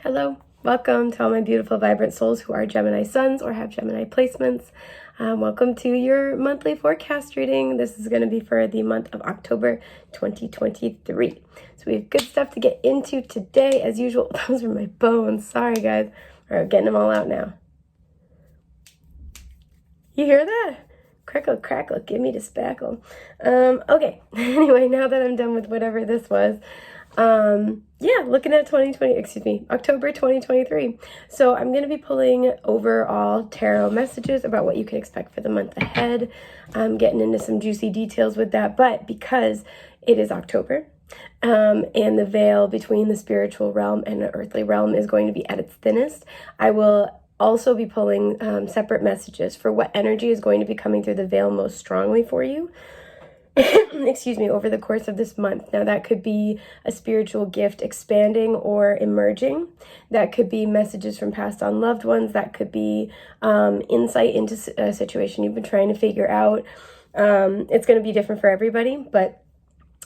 Hello, welcome to all my beautiful, vibrant souls who are Gemini suns or have Gemini placements. Welcome to your monthly forecast reading. This is going to be for the month of October 2023. So we have good stuff to get into today. As usual, those are my bones. Sorry, guys. All right, getting them all out now. You hear that? Crackle, crackle, give me the spackle. Okay, anyway, now that I'm done with whatever this was, looking at October 2023. So I'm going to be pulling overall tarot messages about what you can expect for the month ahead. I'm getting into some juicy details with that, but because it is October, and the veil between the spiritual realm and the earthly realm is going to be at its thinnest, I will also be pulling separate messages for what energy is going to be coming through the veil most strongly for you over the course of this month. Now, that could be a spiritual gift expanding or emerging. That could be messages from passed on loved ones. That could be insight into a situation you've been trying to figure out. It's going to be different for everybody, but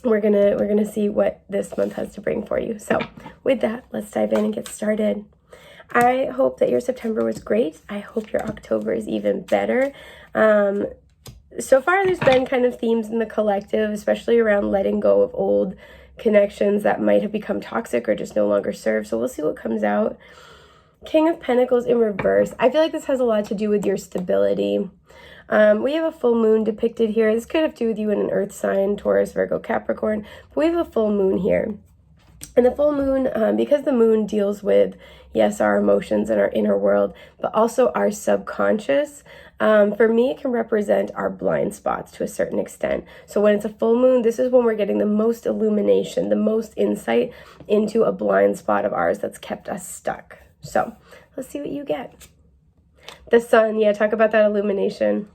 we're gonna see what this month has to bring for you. So with that, let's dive in and get started. I hope that your September was great. I hope your October is even better. So far, there's been kind of themes in the collective, especially around letting go of old connections that might have become toxic or just no longer serve. So we'll see what comes out. King of Pentacles in reverse. I feel like this has a lot to do with your stability. We have a full moon depicted here. This could have to do with you in an earth sign, Taurus, Virgo, Capricorn. But we have a full moon here. And the full moon, because the moon deals with, yes, our emotions and our inner world, but also our subconscious, for me, it can represent our blind spots to a certain extent. So when it's a full moon, this is when we're getting the most illumination, the most insight into a blind spot of ours that's kept us stuck. So let's see what you get. The sun, talk about that illumination.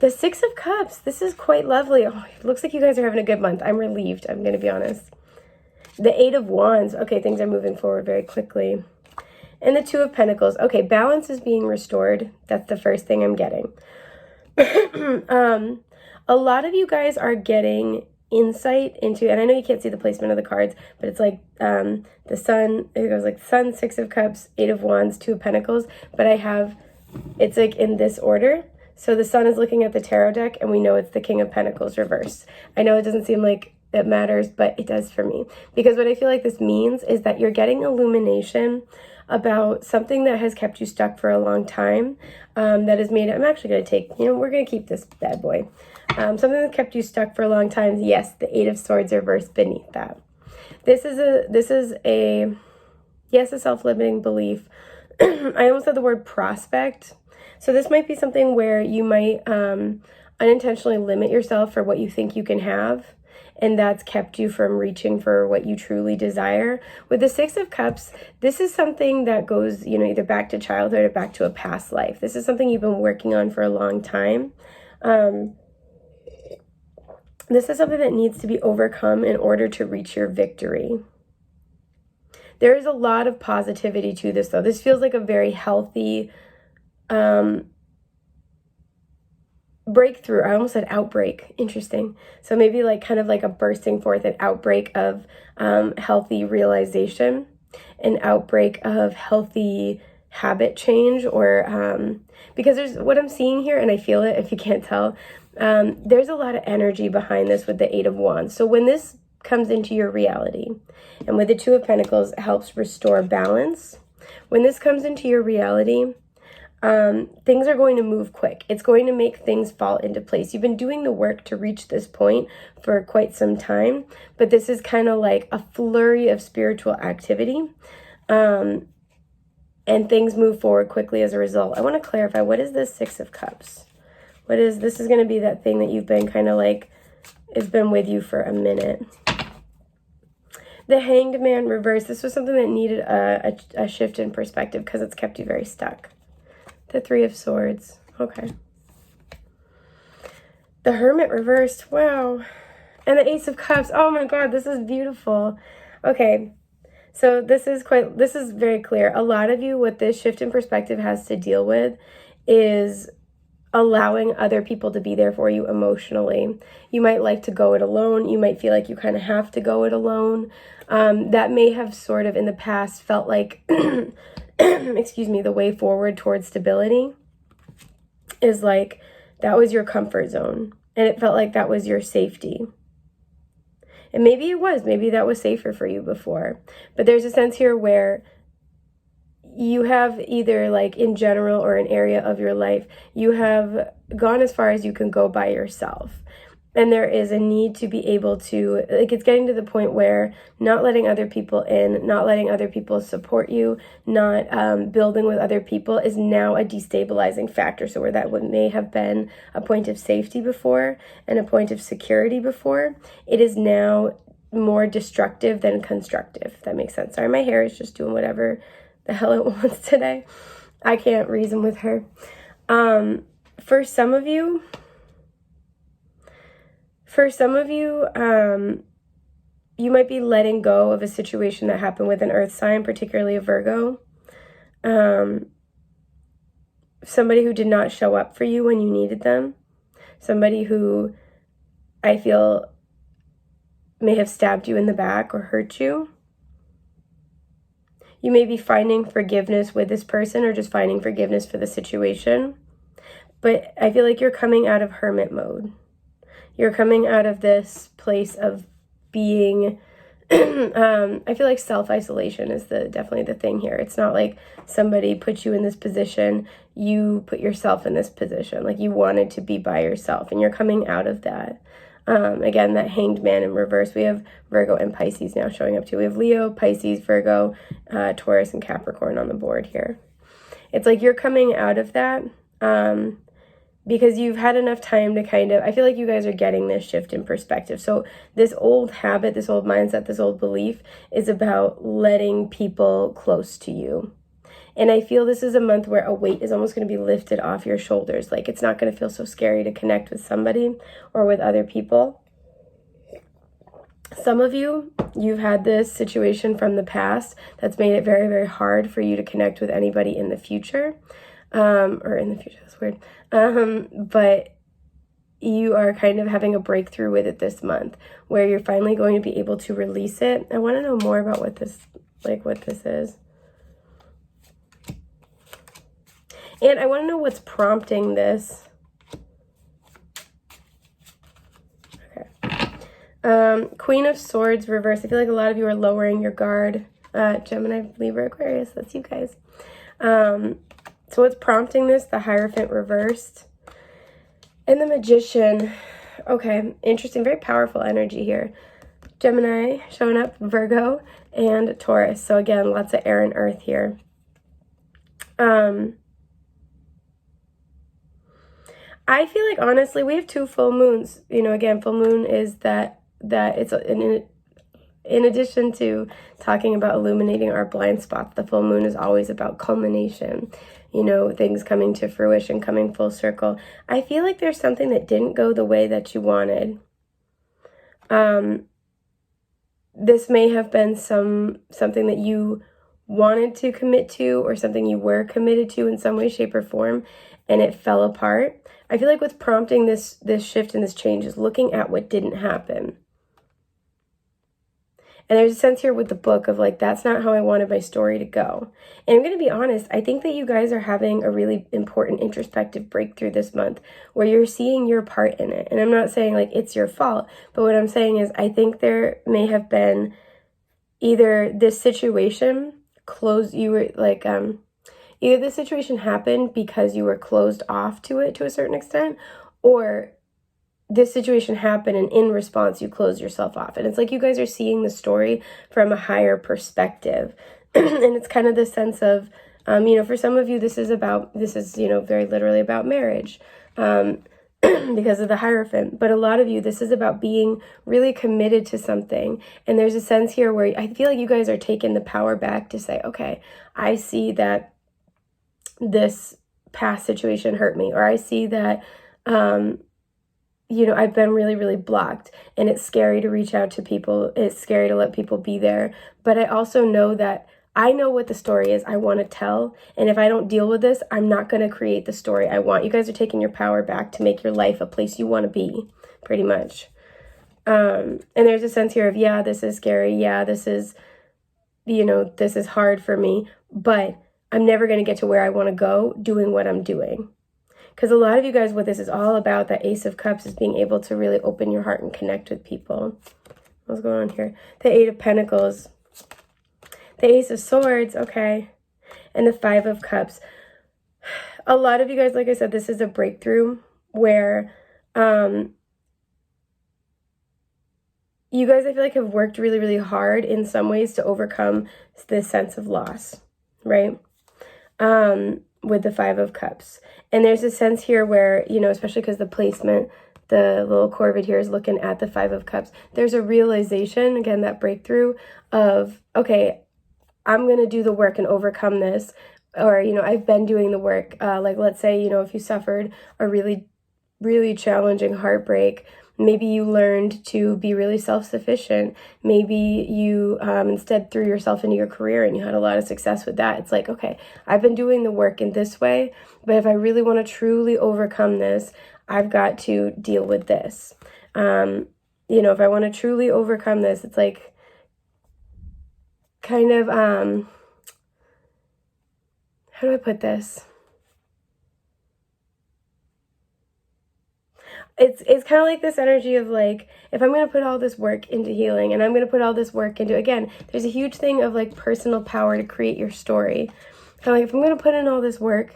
The Six of Cups, this is quite lovely. Oh, it looks like you guys are having a good month. I'm relieved, I'm going to be honest. The Eight of Wands, okay, things are moving forward very quickly. And the Two of Pentacles, okay, balance is being restored. That's the first thing I'm getting. A lot of you guys are getting insight into, and I know you can't see the placement of the cards, but it's like the sun, it goes like Sun, Six of Cups, Eight of Wands, Two of Pentacles, but it's like in this order. So the sun is looking at the tarot deck, and we know it's the King of Pentacles reversed. I know it doesn't seem like it matters, but it does for me. Because what I feel like this means is that you're getting illumination about something that has kept you stuck for a long time, that has made it, I'm actually going to take, we're going to keep this bad boy. Something that kept you stuck for a long time, yes, the Eight of Swords reversed beneath that. This is a self-limiting belief. I almost said the word prospect. So this might be something where you might unintentionally limit yourself for what you think you can have, and that's kept you from reaching for what you truly desire. With the Six of Cups, this is something that goes, either back to childhood or back to a past life. This is something you've been working on for a long time. This is something that needs to be overcome in order to reach your victory. There is a lot of positivity to this, though. This feels like a very healthy breakthrough. I almost said outbreak. Interesting. So maybe like kind of like a bursting forth, an outbreak of healthy realization, an outbreak of healthy habit change, or because there's what I'm seeing here, and I feel it if you can't tell. There's a lot of energy behind this with the Eight of Wands. So when this comes into your reality, and with the Two of Pentacles, it helps restore balance. When this comes into your reality, things are going to move quick. It's going to make things fall into place. You've been doing the work to reach this point for quite some time, but this is kind of like a flurry of spiritual activity, and things move forward quickly as a result. I want to clarify, what is this Six of Cups? This is going to be that thing that you've been kind of like, it's been with you for a minute. The Hanged Man reverse, this was something that needed a shift in perspective because it's kept you very stuck. The Three of Swords. Okay. The Hermit reversed. Wow. And the Ace of Cups. Oh my God, this is beautiful. Okay. So this is very clear. A lot of you, what this shift in perspective has to deal with is allowing other people to be there for you emotionally. You might like to go it alone. You might feel like you kind of have to go it alone. That may have sort of in the past felt like, excuse me, the way forward towards stability is like that was your comfort zone. And it felt like that was your safety. And maybe it was. Maybe that was safer for you before. But there's a sense here where you have either like in general or an area of your life, you have gone as far as you can go by yourself. And there is a need to be able to, like, it's getting to the point where not letting other people in, not letting other people support you, not building with other people is now a destabilizing factor. So where that may have been a point of safety before and a point of security before, it is now more destructive than constructive, if that makes sense. Sorry, my hair is just doing whatever the hell it wants today. I can't reason with her. For some of you, you might be letting go of a situation that happened with an earth sign, particularly a Virgo. Somebody who did not show up for you when you needed them. Somebody who I feel may have stabbed you in the back or hurt you. You may be finding forgiveness with this person or just finding forgiveness for the situation. But I feel like you're coming out of hermit mode. You're coming out of this place of being, I feel like self-isolation is definitely the thing here. It's not like somebody put you in this position. You put yourself in this position. Like you wanted to be by yourself and you're coming out of that. Again, that Hanged Man in reverse. We have Virgo and Pisces now showing up too. We have Leo, Pisces, Virgo, Taurus, and Capricorn on the board here. It's like you're coming out of that because you've had enough time to kind of, I feel like you guys are getting this shift in perspective. So this old habit, this old mindset, this old belief is about letting people close to you. And I feel this is a month where a weight is almost going to be lifted off your shoulders. Like it's not going to feel so scary to connect with somebody or with other people. Some of you, you've had this situation from the past that's made it very, very hard for you to connect with anybody in the future. Or in the future, that's weird. But you are kind of having a breakthrough with it this month where you're finally going to be able to release it. I want to know more about what this is. And I want to know what's prompting this. Okay. Queen of Swords reverse. I feel like a lot of you are lowering your guard. Gemini, Libra, Aquarius. That's you guys. So what's prompting this? The Hierophant reversed. And the Magician. Okay. Interesting. Very powerful energy here. Gemini showing up. Virgo and Taurus. So again, lots of air and earth here. I feel like, honestly, we have 2 full moons. You know, again, full moon is that it's in addition to talking about illuminating our blind spots, the full moon is always about culmination, you know, things coming to fruition, coming full circle. I feel like there's something that didn't go the way that you wanted. This may have been something that you wanted to commit to or something you were committed to in some way, shape, or form, and it fell apart. I feel like what's prompting this shift and this change is looking at what didn't happen. And there's a sense here with the book of like, that's not how I wanted my story to go. And I'm going to be honest, I think that you guys are having a really important introspective breakthrough this month where you're seeing your part in it. And I'm not saying like it's your fault, but what I'm saying is I think there may have been either this situation either this situation happened because you were closed off to it to a certain extent, or this situation happened and in response you closed yourself off. And it's like you guys are seeing the story from a higher perspective. And it's kind of the sense of, you know, for some of you, this is, you know, very literally about marriage because of the Hierophant. But a lot of you, this is about being really committed to something. And there's a sense here where I feel like you guys are taking the power back to say, okay, I see that this past situation hurt me, or I see that, you know, I've been really, really blocked and it's scary to reach out to people. It's scary to let people be there. But I also know that I know what the story is I want to tell, and if I don't deal with this, I'm not going to create the story I want. You guys are taking your power back to make your life a place you want to be, pretty much. And there's a sense here of, yeah, this is scary. Yeah, this is, this is hard for me, but I'm never going to get to where I want to go doing what I'm doing. Because a lot of you guys, what this is all about, that Ace of Cups, is being able to really open your heart and connect with people. What's going on here? The Eight of Pentacles. The Ace of Swords, okay. And the Five of Cups. A lot of you guys, like I said, this is a breakthrough where you guys, I feel like, have worked really, really hard in some ways to overcome this sense of loss, right? With the Five of Cups. And there's a sense here where, especially because the placement, the little corvid here is looking at the Five of Cups. There's a realization, again, that breakthrough of, okay, I'm going to do the work and overcome this. Or, I've been doing the work. Like, let's say, if you suffered a really, really challenging heartbreak, maybe you learned to be really self-sufficient. Maybe you instead threw yourself into your career and you had a lot of success with that. It's like, okay, I've been doing the work in this way, but if I really want to truly overcome this, I've got to deal with this. If I want to truly overcome this, it's like kind of, how do I put this? It's kind of like this energy of like, if I'm going to put all this work into healing and I'm going to put all this work into, again, there's a huge thing of like personal power to create your story. Kind of like, if I'm going to put in all this work,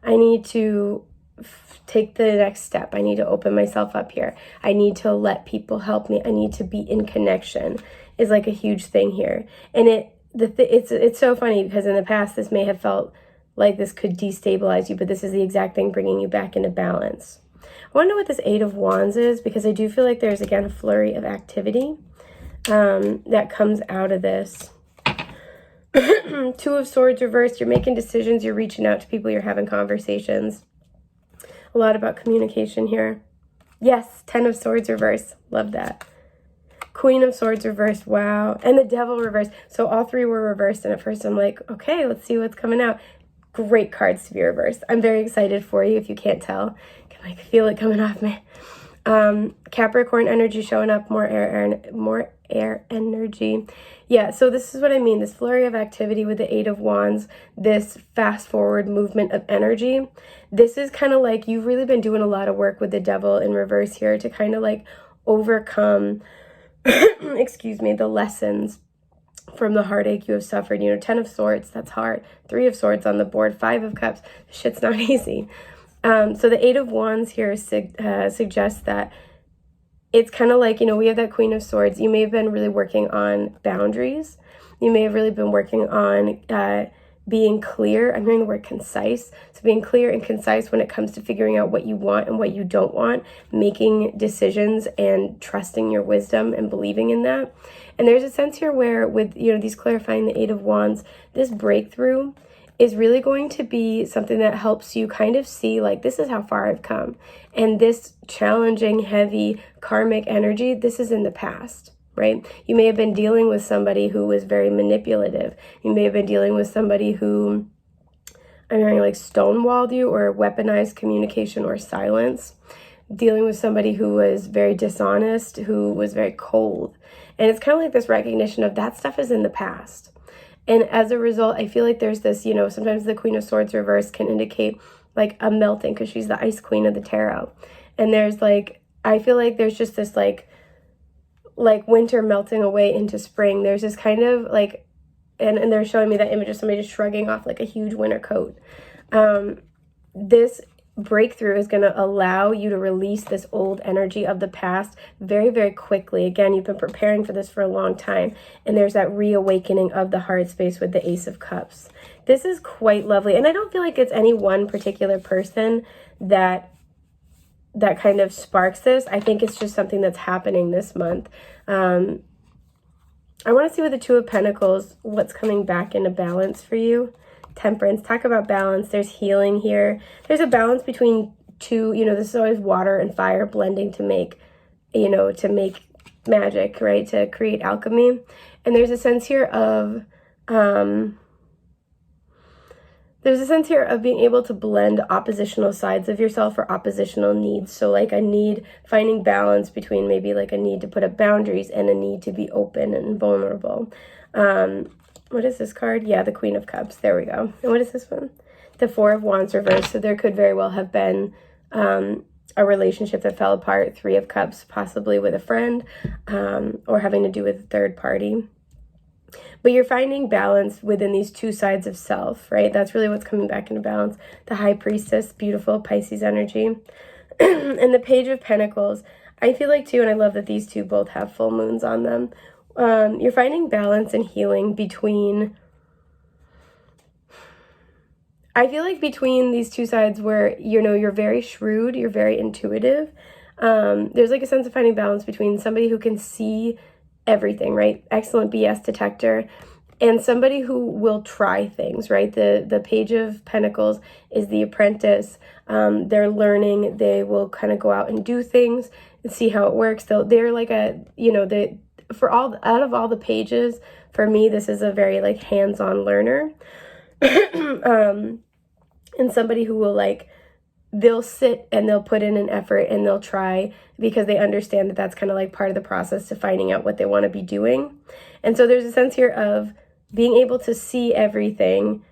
I need to take the next step. I need to open myself up here. I need to let people help me. I need to be in connection is like a huge thing here. And it's so funny because in the past, this may have felt like this could destabilize you, but this is the exact thing bringing you back into balance. I want to know what this Eight of Wands is, because I do feel like there's, again, a flurry of activity that comes out of this. Two of Swords reversed. You're making decisions. You're reaching out to people. You're having conversations. A lot about communication here. Yes, Ten of Swords reversed. Love that. Queen of Swords reversed. Wow. And the Devil reversed. So all three were reversed. And at first I'm like, okay, let's see what's coming out. Great cards to be reversed. I'm very excited for you if you can't tell. I can feel it coming off me. Capricorn energy showing up, more air energy. Yeah, so this is what I mean. This flurry of activity with the Eight of Wands, this fast forward movement of energy. This is kind of like you've really been doing a lot of work with the Devil in reverse here to kind of like overcome, excuse me, the lessons from the heartache you have suffered. 10 of Swords, that's hard. 3 of Swords on the board. 5 of Cups, shit's not easy. So the Eight of Wands here suggests that it's kind of like, we have that Queen of Swords. You may have been really working on boundaries. You may have really been working on being clear. I'm hearing the word concise. So being clear and concise when it comes to figuring out what you want and what you don't want, making decisions and trusting your wisdom and believing in that. And there's a sense here where with, these clarifying the Eight of Wands, this breakthrough is really going to be something that helps you kind of see, like, this is how far I've come. And this challenging, heavy, karmic energy, this is in the past, right? You may have been dealing with somebody who was very manipulative. You may have been dealing with somebody who, I'm hearing, like, stonewalled you or weaponized communication or silence. Dealing with somebody who was very dishonest, who was very cold. And it's kind of like this recognition of that stuff is in the past. And as a result, I feel like there's this, sometimes the Queen of Swords reverse can indicate like a melting because she's the ice queen of the tarot. And there's like, I feel like there's just this like winter melting away into spring. There's this kind of like, and they're showing me that image of somebody just shrugging off like a huge winter coat. This breakthrough is going to allow you to release this old energy of the past very, very quickly. Again, you've been preparing for this for a long time, and there's that reawakening of the heart space with the Ace of Cups. This is quite lovely, and I don't feel like it's any one particular person that kind of sparks this. I think it's just something that's happening this month. I want to see with the Two of Pentacles, what's coming back into balance for you. Temperance, talk about balance. There's healing here. There's a balance between two, this is always water and fire blending to make, to make magic, right? To create alchemy. And there's a sense here of There's a sense here of being able to blend oppositional sides of yourself or oppositional needs. So like a need, finding balance between maybe like a need to put up boundaries and a need to be open and vulnerable. What is this card? Yeah, the Queen of Cups. There we go. And what is this one? The Four of Wands reversed. So there could very well have been a relationship that fell apart. Three of Cups, possibly with a friend, or having to do with a third party. But you're finding balance within these two sides of self, right? That's really what's coming back into balance. The High Priestess, beautiful Pisces energy. And the Page of Pentacles, I feel like too, and I love that these two both have full moons on them. You're finding balance and healing between, I feel like between these two sides where, you know, you're very shrewd, you're very intuitive. There's like a sense of finding balance between somebody who can see everything, right? Excellent BS detector, and somebody who will try things, right? The Page of Pentacles is the apprentice. They're learning. They will kind of go out and do things and see how it works. They're like a, you know, out of all the pages, for me, this is a very like hands-on learner. And somebody who will like, they'll sit and they'll put in an effort and they'll try because they understand that that's kind of like part of the process to finding out what they want to be doing. And so there's a sense here of being able to see everything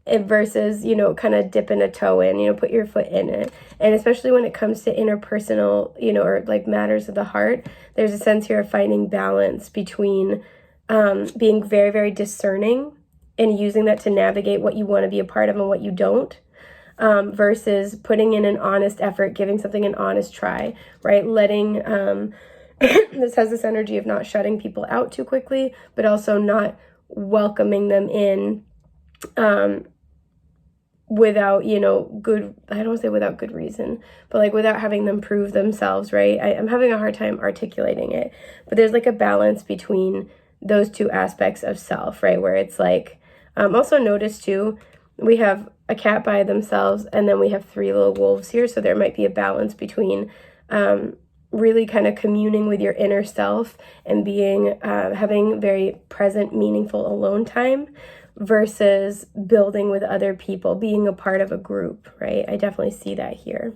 versus, you know, kind of dipping a toe in, you know, put your foot in it. And especially when it comes to interpersonal, you know, or like matters of the heart, there's a sense here of finding balance between being very, very discerning and using that to navigate what you want to be a part of and what you don't. Versus putting in an honest effort, giving something an honest try, right? Letting, this has this energy of not shutting people out too quickly, but also not welcoming them in without, you know, I don't want to say without good reason, but like without having them prove themselves, right? I'm having a hard time articulating it, but there's like a balance between those two aspects of self, right? Where it's like, also notice too, we have a cat by themselves, and then we have three little wolves here. So there might be a balance between really kind of communing with your inner self and being having very present, meaningful alone time versus building with other people, being a part of a group, right? I definitely see that here.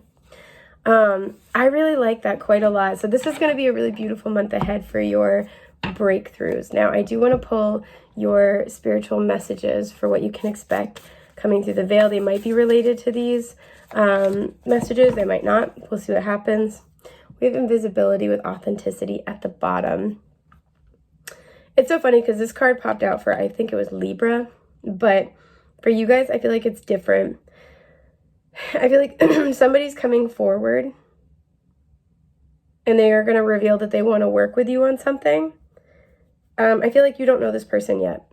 I really like that quite a lot. So this is going to be a really beautiful month ahead for your breakthroughs. Now, I do want to pull your spiritual messages for what you can expect coming through the veil. They might be related to these messages. They might not. We'll see what happens. We have invisibility with authenticity at the bottom. It's so funny because this card popped out for, I think it was Libra, but for you guys, I feel like it's different. I feel like somebody's coming forward and they are going to reveal that they want to work with you on something. I feel like you don't know this person yet.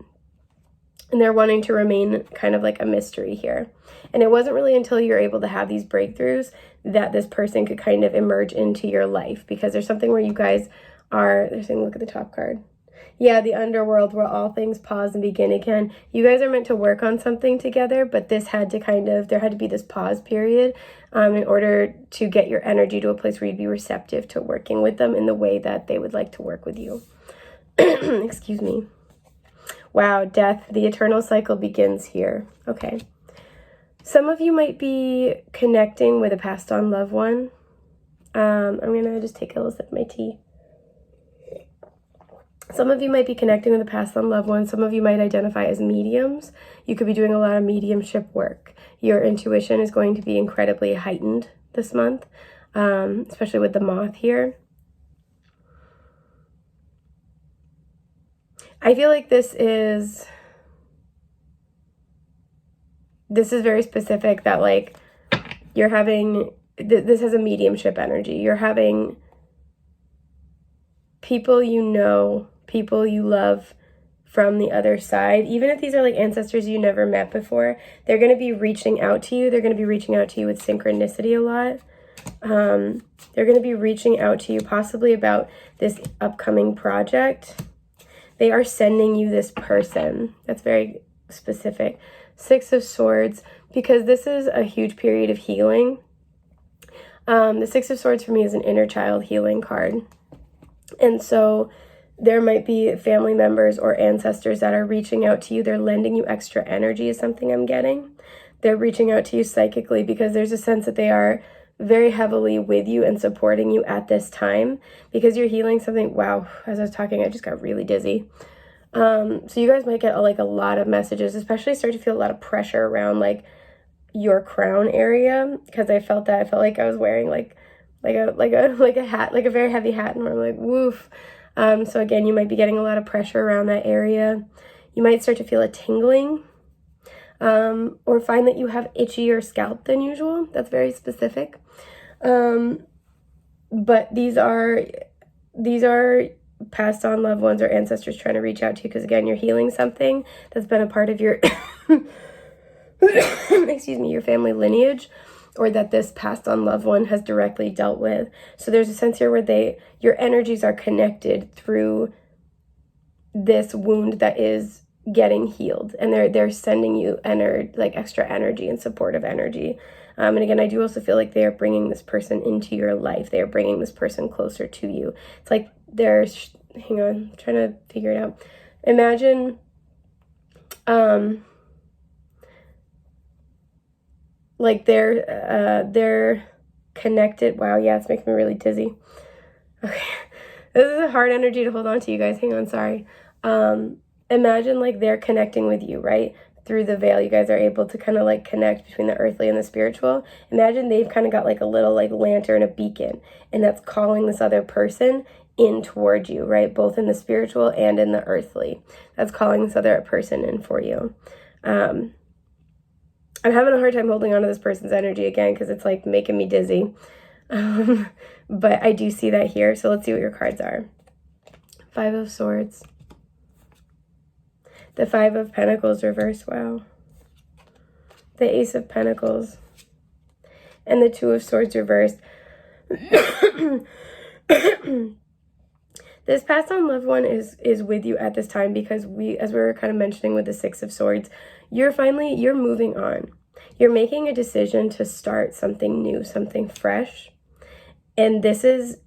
And they're wanting to remain kind of like a mystery here. And it wasn't really until you're able to have these breakthroughs that this person could kind of emerge into your life. Because there's something where you guys are, they're saying, look at the top card. Yeah, the underworld where all things pause and begin again. You guys are meant to work on something together, but this had to there had to be this pause period in order to get your energy to a place where you'd be receptive to working with them in the way that they would like to work with you. Excuse me. Wow, death, the eternal cycle begins here. Okay. Some of you might be connecting with a passed on loved one. I'm going to just take a little sip of my tea. Some of you might be connecting with a passed on loved one. Some of you might identify as mediums. You could be doing a lot of mediumship work. Your intuition is going to be incredibly heightened this month, especially with the moth here. I feel like this is very specific that like you're having, this has a mediumship energy. You're having people you know, people you love from the other side. Even if these are like ancestors you never met before, they're going to be reaching out to you. They're going to be reaching out to you with synchronicity a lot. They're going to be reaching out to you possibly about this upcoming project. They are sending you this person. That's very specific. Six of Swords, because this is a huge period of healing. The Six of Swords for me is an inner child healing card. And so there might be family members or ancestors that are reaching out to you. They're lending you extra energy is something I'm getting. They're reaching out to you psychically because there's a sense that they are very heavily with you and supporting you at this time because you're healing something. Wow, as I was talking, I just got really dizzy. So you guys might get like a lot of messages, especially start to feel a lot of pressure around like your crown area, because I felt like I was wearing like a hat, like a very heavy hat, and I'm like, woof. So again, you might be getting a lot of pressure around that area. You might start to feel a tingling, or find that you have itchier scalp than usual. That's very specific. But these are passed on loved ones or ancestors trying to reach out to you because, again, you're healing something that's been a part of your excuse me, your family lineage, or that this passed on loved one has directly dealt with. So there's a sense here where your energies are connected through this wound that is getting healed, and they're sending you like extra energy and supportive energy. And again, I do also feel like they are bringing this person into your life. They are bringing this person closer to you. It's like hang on, I'm trying to figure it out. Imagine, like they're connected. Wow, yeah, it's making me really dizzy. Okay, this is a hard energy to hold on to, you guys. Hang on, sorry. Imagine like they're connecting with you, right? Through the veil, you guys are able to kind of like connect between the earthly and the spiritual. Imagine they've kind of got like a little like lantern, a beacon, and that's calling this other person in toward you, right? Both in the spiritual and in the earthly. That's calling this other person in for you. I'm having a hard time holding on to this person's energy again because it's like making me dizzy. But I do see that here. So let's see what your cards are. 5 of Swords. The 5 of Pentacles reversed. Wow. The Ace of Pentacles. And the 2 of Swords reversed. This passed on loved one is with you at this time because as we were kind of mentioning with the 6 of Swords, you're moving on. You're making a decision to start something new, something fresh. And this is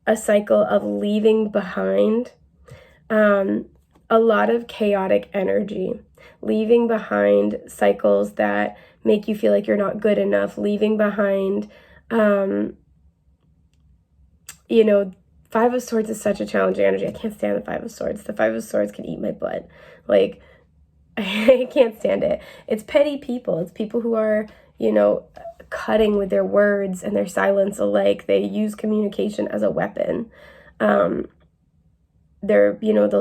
a cycle of leaving behind a lot of chaotic energy, leaving behind cycles that make you feel like you're not good enough, leaving behind, 5 of Swords is such a challenging energy. I can't stand the 5 of Swords. The 5 of Swords can eat my butt. Like, I can't stand it. It's petty people. It's people who are, cutting with their words and their silence alike. They use communication as a weapon. They'll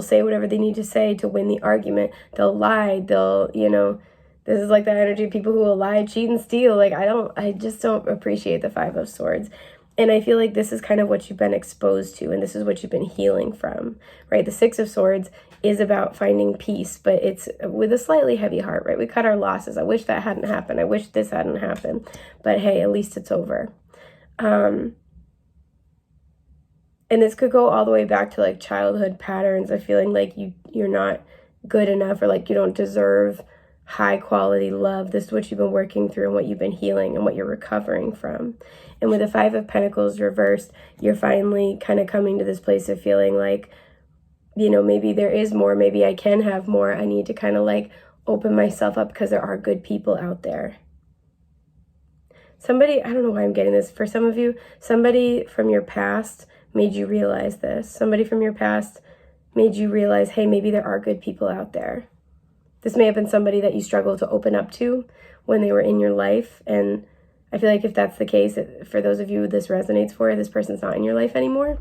say whatever they need to say to win the argument. They'll lie. This is like the energy of people who will lie, cheat, and steal. Like, I just don't appreciate the 5 of Swords. And I feel like this is kind of what you've been exposed to, and this is what you've been healing from, right? The 6 of Swords is about finding peace, but it's with a slightly heavy heart, right? We cut our losses. I wish that hadn't happened. I wish this hadn't happened. But hey, at least it's over. And this could go all the way back to like childhood patterns of feeling like you're not good enough, or like you don't deserve high quality love. This is what you've been working through and what you've been healing and what you're recovering from. And with the 5 of Pentacles reversed, you're finally kind of coming to this place of feeling like, maybe there is more, maybe I can have more. I need to kind of like open myself up because there are good people out there. Somebody, I don't know why I'm getting this. For some of you, somebody from your past made you realize this. Somebody from your past made you realize, hey, maybe there are good people out there. This may have been somebody that you struggled to open up to when they were in your life. And I feel like if that's the case, for those of you this resonates for, this person's not in your life anymore.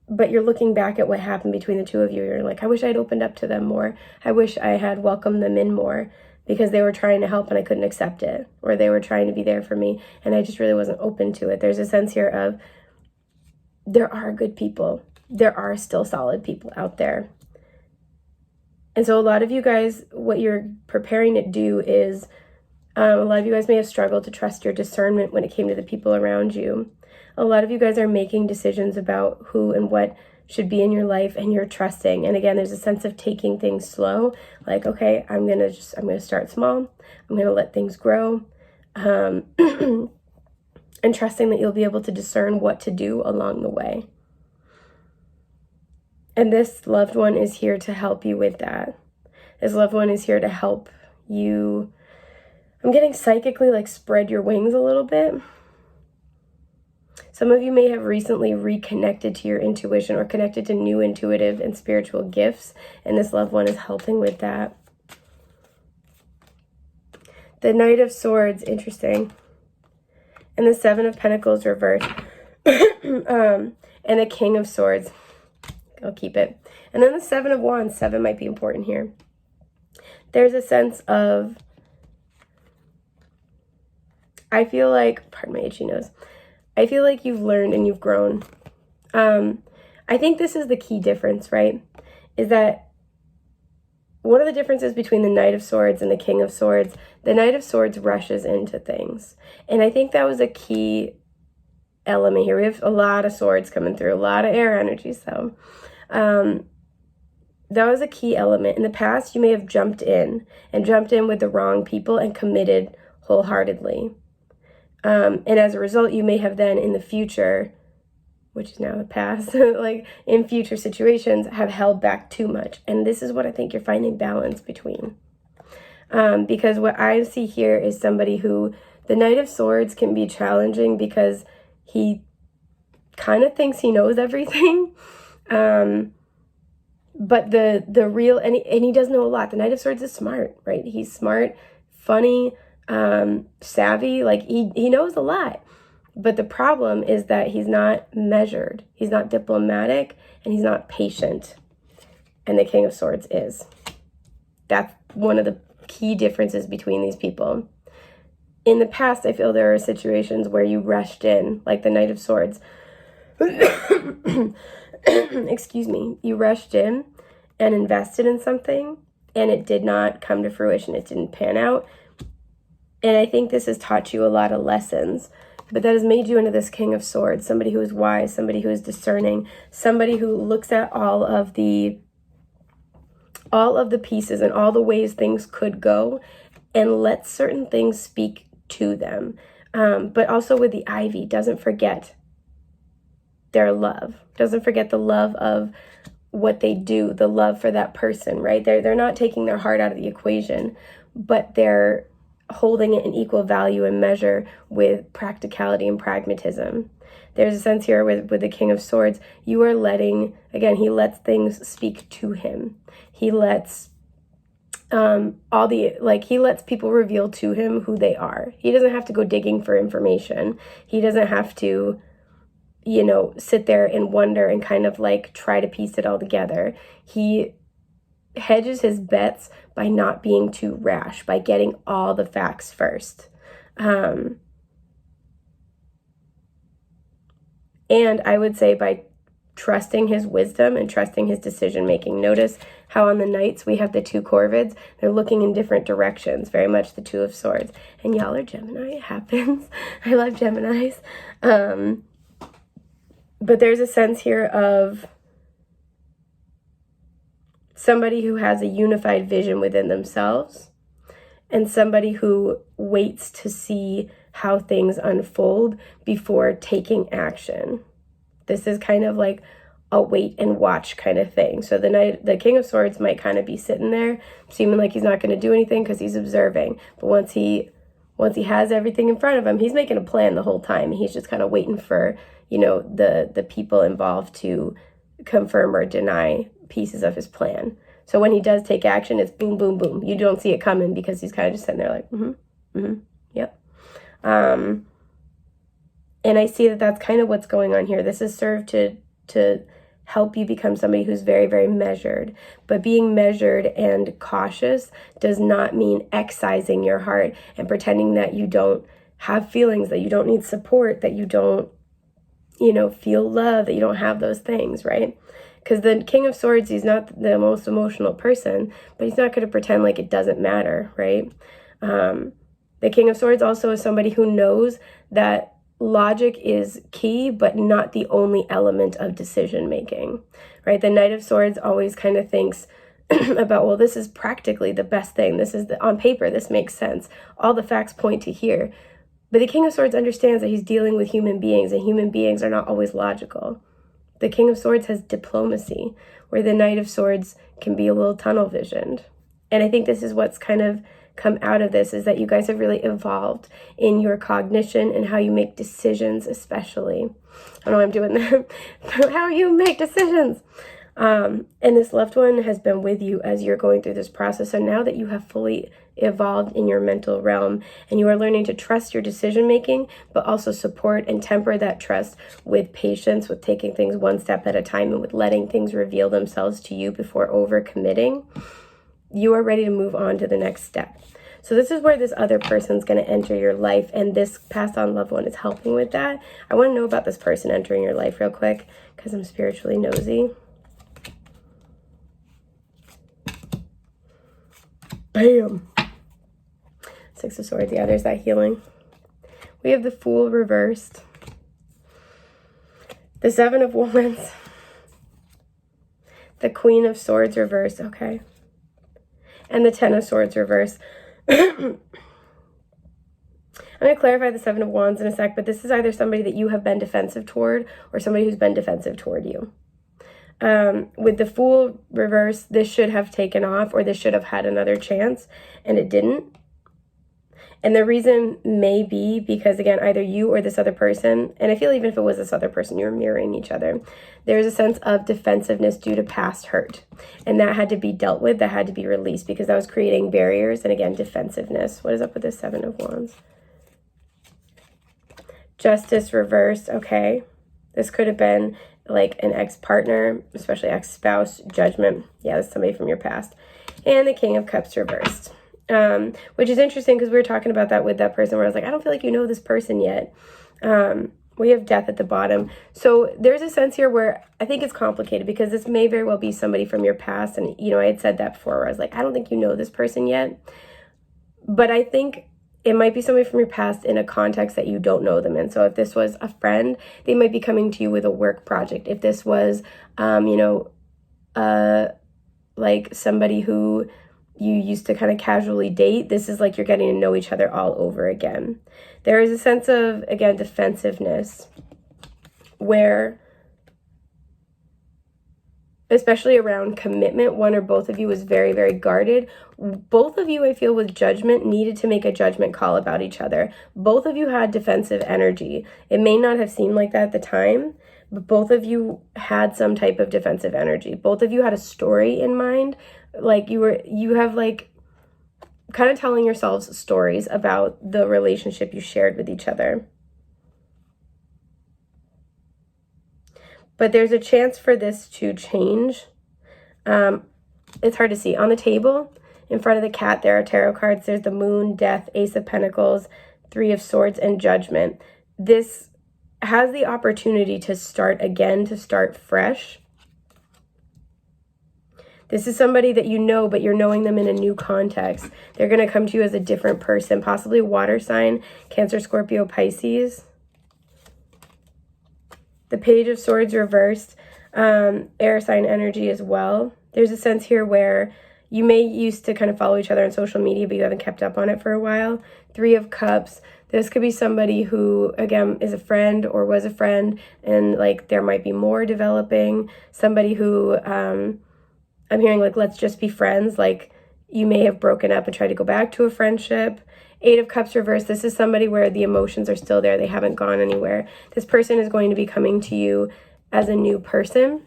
But you're looking back at what happened between the two of you. You're like, I wish I'd opened up to them more. I wish I had welcomed them in more because they were trying to help and I couldn't accept it. Or they were trying to be there for me and I just really wasn't open to it. There's a sense here of there are good people. There are still solid people out there. And so a lot of you guys, what you're preparing to do is, a lot of you guys may have struggled to trust your discernment when it came to the people around you. A lot of you guys are making decisions about who and what should be in your life, and you're trusting. And again, there's a sense of taking things slow. Like, okay, I'm going to start small. I'm going to let things grow. And trusting that you'll be able to discern what to do along the way. And this loved one is here to help you with that. This loved one is here to help you. I'm getting psychically like spread your wings a little bit. Some of you may have recently reconnected to your intuition or connected to new intuitive and spiritual gifts, and this loved one is helping with that. The Knight of Swords, interesting. And the Seven of Pentacles reversed. And the King of Swords. I'll keep it. And then the Seven of Wands. 7 might be important here. There's a sense of, I feel like, pardon my itchy nose, I feel like you've learned and you've grown. I think this is the key difference, right? Is that one of the differences between the Knight of Swords and the King of Swords, the Knight of Swords rushes into things. And I think that was a key element here. We have a lot of swords coming through, a lot of air energy. So that was a key element. In the past, you may have jumped in with the wrong people and committed wholeheartedly. And as a result, you may have then in the future, which is now the past, like in future situations, have held back too much. And this is what I think you're finding balance between. Because what I see here is somebody who, the Knight of Swords can be challenging because he kind of thinks he knows everything. But the real, and he does know a lot. The Knight of Swords is smart, right? He's smart, funny, savvy, like he knows a lot. But the problem is that he's not measured, he's not diplomatic, and he's not patient. And the King of Swords is. That's one of the key differences between these people. In the past, I feel there are situations where you rushed in, like the Knight of Swords. Excuse me. You rushed in and invested in something, and it did not come to fruition. It didn't pan out. And I think this has taught you a lot of lessons, but that has made you into this King of Swords, somebody who is wise, somebody who is discerning, somebody who looks at all of the pieces and all the ways things could go and lets certain things speak to them. But also with the Ivy, doesn't forget their love, doesn't forget the love of what they do, the love for that person, right? They're not taking their heart out of the equation, but they're holding it in equal value and measure with practicality and pragmatism. There's a sense here with the King of Swords, you are letting, again, he lets things speak to him. He lets he lets people reveal to him who they are. He doesn't have to go digging for information. He doesn't have to, sit there and wonder and kind of like try to piece it all together. He hedges his bets by not being too rash, by getting all the facts first. And I would say by trusting his wisdom and trusting his decision making. Notice how on the Knights we have the 2 corvids. They're looking in different directions, very much the 2 of Swords. And y'all are Gemini, it happens. I love Geminis. But there's a sense here of somebody who has a unified vision within themselves and somebody who waits to see how things unfold before taking action. This is kind of like a wait and watch kind of thing. So the King of Swords might kind of be sitting there seeming like he's not going to do anything because he's observing. But once he has everything in front of him, he's making a plan the whole time. He's just kind of waiting for, the people involved to confirm or deny pieces of his plan. So when he does take action, it's boom, boom, boom. You don't see it coming because he's kind of just sitting there like, yep. And I see that that's kind of what's going on here. This is served to help you become somebody who's very, very measured. But being measured and cautious does not mean excising your heart and pretending that you don't have feelings, that you don't need support, that you don't, feel love, that you don't have those things, right? Because the King of Swords, he's not the most emotional person, but he's not going to pretend like it doesn't matter, right? The King of Swords also is somebody who knows that logic is key, but not the only element of decision making, right? The Knight of Swords always kind of thinks about, well, this is practically the best thing. This is on paper, this makes sense. All the facts point to here. But the King of Swords understands that he's dealing with human beings, and human beings are not always logical. The King of Swords has diplomacy, where the Knight of Swords can be a little tunnel visioned. And I think this is what's kind of come out of this, is that you guys have really evolved in your cognition and how you make decisions, especially. I don't know why I'm doing that, but how you make decisions. And this loved one has been with you as you're going through this process. So now that you have fully evolved in your mental realm and you are learning to trust your decision making, but also support and temper that trust with patience, with taking things one step at a time, and with letting things reveal themselves to you before overcommitting, you are ready to move on to the next step. So this is where this other person's going to enter your life, and this passed on loved one is helping with that. I want to know about this person entering your life real quick because I'm spiritually nosy. Bam! Six of Swords. Yeah, there's that healing. We have the Fool reversed. The Seven of Wands. The Queen of Swords reversed. Okay. And the Ten of Swords reversed. I'm going to clarify the Seven of Wands in a sec, but this is either somebody that you have been defensive toward or somebody who's been defensive toward you. With the Fool reverse, this should have taken off, or this should have had another chance, and it didn't. And the reason may be because, again, either you or this other person, and I feel even if it was this other person, you're mirroring each other, there's a sense of defensiveness due to past hurt. And that had to be dealt with, that had to be released, because that was creating barriers, and again, defensiveness. What is up with this Seven of Wands? Justice reversed. Okay. This could have been like an ex-partner, especially ex-spouse. Judgment. Yeah, that's somebody from your past. And the King of Cups reversed. Which is interesting because we were talking about that with that person where I was like, I don't feel like you know this person yet. We have Death at the bottom. So there's a sense here where I think it's complicated because this may very well be somebody from your past. And, you know, I had said that before where I was like, I don't think you know this person yet. But I think it might be somebody from your past in a context that you don't know them in. So if this was a friend, they might be coming to you with a work project. If this was, like somebody who you used to kind of casually date, this is like you're getting to know each other all over again. There is a sense of, again, defensiveness where, especially around commitment, one or both of you was very, very guarded. Both of you, I feel, with judgment, needed to make a judgment call about each other. Both of you had defensive energy. It may not have seemed like that at the time, but both of you had some type of defensive energy. Both of you had a story in mind. Like you have like kind of telling yourselves stories about the relationship you shared with each other. But there's a chance for this to change. It's hard to see. On the table, in front of the cat, there are tarot cards. There's the Moon, Death, Ace of Pentacles, Three of Swords, and Judgment. This has the opportunity to start again, to start fresh. This is somebody that you know, but you're knowing them in a new context. They're going to come to you as a different person, possibly water sign, Cancer, Scorpio, Pisces. The Page of Swords reversed, air sign energy as well. There's a sense here where you may used to kind of follow each other on social media, but you haven't kept up on it for a while. Three of Cups. This could be somebody who, again, is a friend or was a friend, and like there might be more developing. Somebody who, I'm hearing like, let's just be friends. Like you may have broken up and tried to go back to a friendship. Eight of Cups reversed. This is somebody where the emotions are still there. They haven't gone anywhere. This person is going to be coming to you as a new person.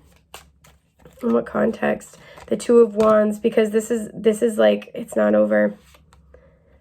In what context? The Two of Wands, because this is like, it's not over.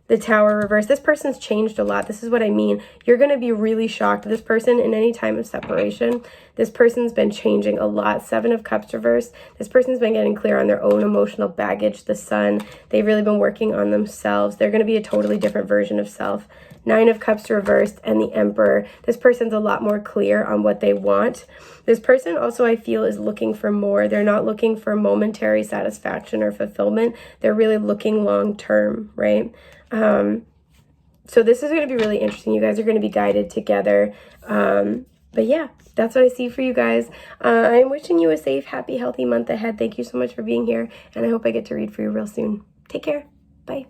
The Tower reversed. This person's changed a lot. This is what I mean. You're going to be really shocked. This person, in any time of separation, this person's been changing a lot. Seven of Cups reversed. This person's been getting clear on their own emotional baggage. The Sun, they've really been working on themselves. They're going to be a totally different version of self. Nine of Cups reversed, and the Emperor. This person's a lot more clear on what they want. This person also, I feel, is looking for more. They're not looking for momentary satisfaction or fulfillment. They're really looking long term, right? So this is going to be really interesting. You guys are going to be guided together. But yeah, that's what I see for you guys. I'm wishing you a safe, happy, healthy month ahead. Thank you so much for being here. And I hope I get to read for you real soon. Take care. Bye.